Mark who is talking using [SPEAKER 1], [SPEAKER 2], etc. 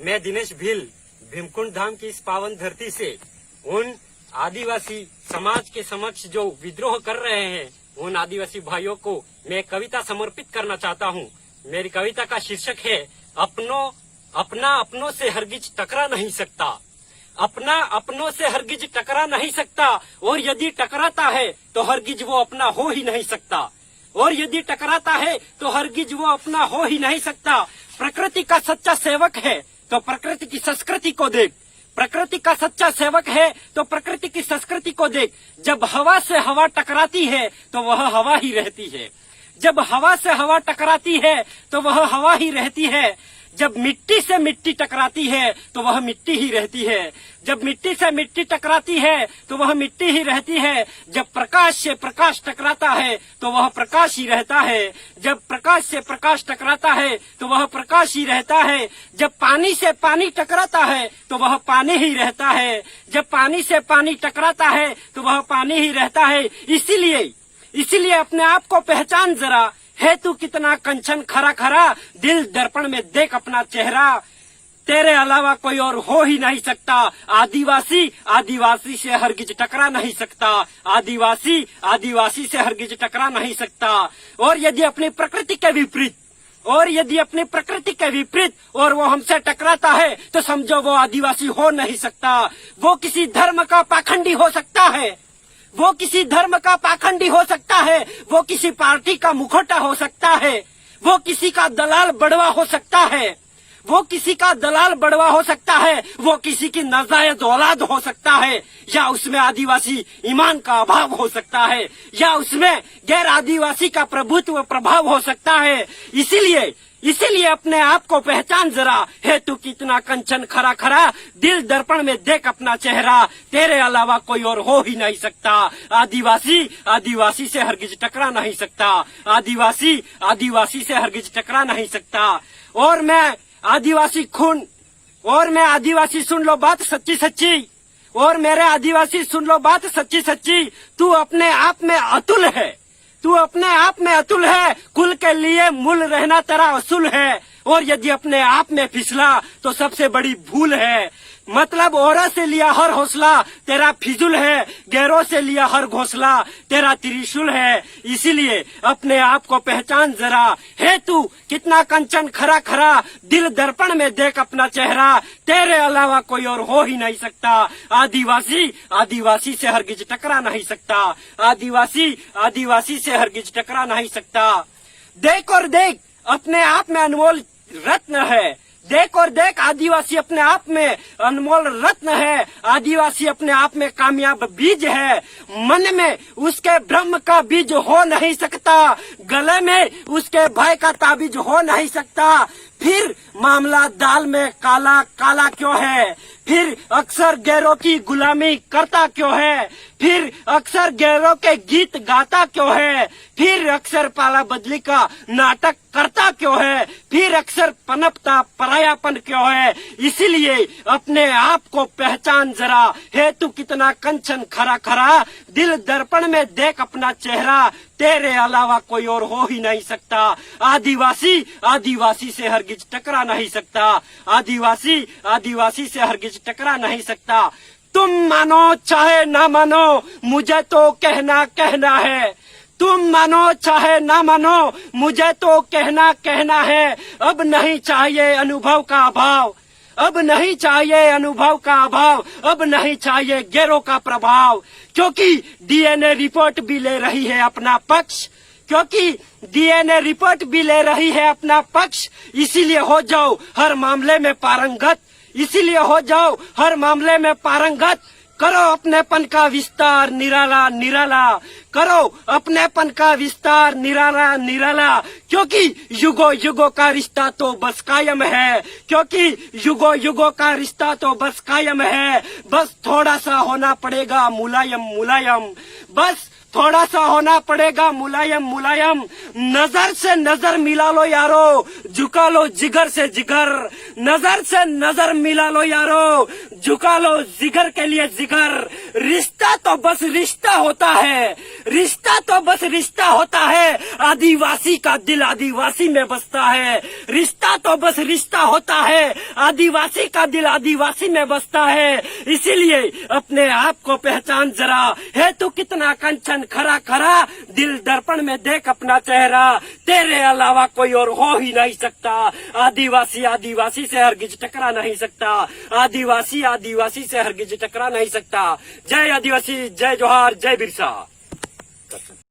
[SPEAKER 1] मैं दिनेश भील भीमकुंड धाम की इस पावन धरती से उन आदिवासी समाज के समक्ष जो विद्रोह कर रहे हैं उन आदिवासी भाइयों को मैं कविता समर्पित करना चाहता हूँ। मेरी कविता का शीर्षक है अपना अपनों से हरगिज टकरा नहीं सकता। अपना अपनों से हरगिज टकरा नहीं सकता, और यदि टकराता है तो हरगिज वो अपना हो ही नहीं सकता। और यदि टकराता है तो हरगिज वो अपना हो ही नहीं सकता। प्रकृति का सच्चा सेवक है तो प्रकृति की संस्कृति को देख। प्रकृति का सच्चा सेवक है तो प्रकृति की संस्कृति को देख। जब हवा से हवा टकराती है तो वह हवा ही रहती है। जब हवा से हवा टकराती है तो वह हवा ही रहती है। जब मिट्टी से मिट्टी टकराती है तो वह मिट्टी ही रहती है। जब मिट्टी से मिट्टी टकराती है तो वह मिट्टी ही रहती है। जब प्रकाश से प्रकाश टकराता है तो वह प्रकाश ही रहता है। जब प्रकाश से प्रकाश टकराता है तो वह प्रकाश ही रहता है। जब पानी से पानी टकराता है तो वह पानी ही रहता है। जब पानी से पानी टकराता है तो वह पानी ही रहता है। इसीलिए अपने आप को पहचान जरा, है तू कितना कंचन खरा खरा, दिल दर्पण में देख अपना चेहरा, तेरे अलावा कोई और हो ही नहीं सकता। आदिवासी से हरगिज टकरा नहीं सकता। आदिवासी से हरगिज टकरा नहीं सकता। और यदि अपनी प्रकृति के विपरीत और वो हमसे टकराता है तो समझो वो आदिवासी हो नहीं सकता। वो किसी धर्म का पाखंडी हो सकता है। वो किसी धर्म का पाखंडी हो सकता है। वो किसी पार्टी का मुखौटा हो सकता है। वो किसी का दलाल बड़वा हो सकता है। वो किसी की नाजायज औलाद हो सकता है, या उसमें आदिवासी ईमान का अभाव हो सकता है, या उसमें गैर आदिवासी का प्रभुत्व प्रभाव हो सकता है। इसीलिए अपने आप को पहचान जरा, है तू कितना कंचन खरा खरा, दिल दर्पण में देख अपना चेहरा, तेरे अलावा कोई और हो ही नहीं सकता। आदिवासी से हरगिज टकरा नहीं सकता। आदिवासी से हरगिज टकरा नहीं सकता। और मैं आदिवासी सुन लो बात सच्ची सच्ची, और मेरे आदिवासी सुन लो बात सच्ची सच्ची, तू अपने आप में अतुल है। कुल के लिए मूल रहना तेरा असूल है। और यदि अपने आप में फिसला तो सबसे बड़ी भूल है। मतलब औरों से लिया हर हौसला तेरा फिजूल है, गैरों से लिया हर घोंसला तेरा त्रिशूल है। इसीलिए अपने आप को पहचान जरा, है तू कितना कंचन खरा खरा, दिल दर्पण में देख अपना चेहरा, तेरे अलावा कोई और हो ही नहीं सकता। आदिवासी से हरगिज टकरा नहीं सकता। आदिवासी से हरगिज टकरा नहीं सकता। देख और देख अपने आप में अनमोल रत्न है। देख और देख आदिवासी अपने आप में अनमोल रत्न है। आदिवासी अपने आप में कामयाब बीज है। मन में उसके ब्रह्म का बीज हो नहीं सकता, गले में उसके भय का ताबीज हो नहीं सकता। फिर मामला दाल में काला काला क्यों है? फिर अक्सर गैरों की गुलामी करता क्यों है? फिर अक्सर गैरों के गीत गाता क्यों है? फिर अक्सर पाला बदली का नाटक करता क्यों है? फिर अक्सर पनपता परायापन क्यों है? इसीलिए अपने आप को पहचान जरा, है तू कितना कंचन खरा खरा, दिल दर्पण में देख अपना चेहरा, तेरे अलावा कोई और हो ही नहीं सकता। आदिवासी से हरगिज टकरा नहीं सकता। आदिवासी से हरगिज टकरा नहीं सकता। तुम मानो चाहे ना मानो, मुझे तो कहना है। तुम मानो चाहे ना मानो, मुझे तो कहना है। अब नहीं चाहिए अनुभव का अभाव, अब नहीं चाहिए गैरों का प्रभाव, क्योंकि डीएनए रिपोर्ट भी ले रही है अपना पक्ष। इसीलिए हो जाओ हर मामले में पारंगत। करो अपनेपन का विस्तार निराला, करो अपनेपन का विस्तार निराला, क्योंकि युगों का रिश्ता तो बस कायम है। बस थोड़ा सा होना पड़ेगा मुलायम, बस थोड़ा सा होना पड़ेगा मुलायम मुलायम। नजर से नजर मिला लो यारो, झुका लो जिगर से जिगर। नजर से नजर मिला लो यारो, झुका लो जिगर के लिए जिगर। रिश्ता तो बस रिश्ता होता है, रिश्ता तो बस रिश्ता होता है। आदिवासी का दिल आदिवासी में बसता है। रिश्ता तो बस रिश्ता होता है, आदिवासी का दिल आदिवासी में बसता है। इसीलिए अपने आप को पहचान जरा, है तू कितना कंचन खरा खरा। दिल दर्पण में देख अपना चेहरा, तेरे अलावा कोई और हो ही नहीं सकता। आदिवासी आदिवासी से हरगिज टकरा नहीं सकता, आदिवासी आदिवासी से हरगिज टकरा नहीं सकता। जय आदिवासी, जय जोहार, जय बिरसा।